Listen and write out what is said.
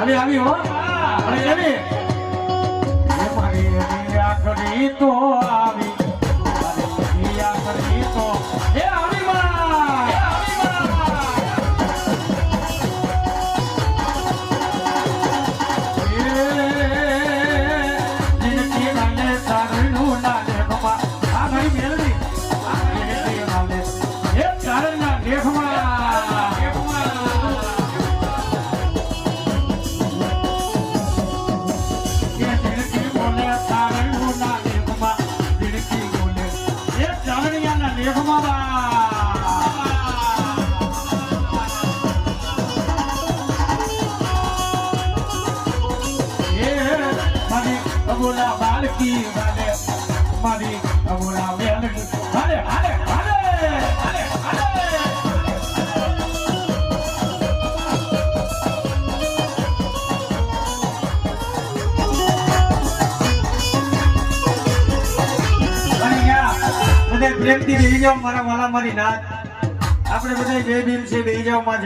આવી હો અને કેવી એ મારી આખરી તો આવી મારી આખરી તો એ આવી માં જિંદગી નાને સારનું નાને બાપા આ મારી મેલડી આ જિંદગી નાને એ સારના દેખમાં અબોલા બાલકી વાલે મારી અબોલા વેલકી હાલે હાલે હાલે હાલે હાલે બધા પ્રેમથી બેહી જાઓ મારા વાલા મારી નાથ આપણે બધા જય ભીમ છે બેહી જાઓ માં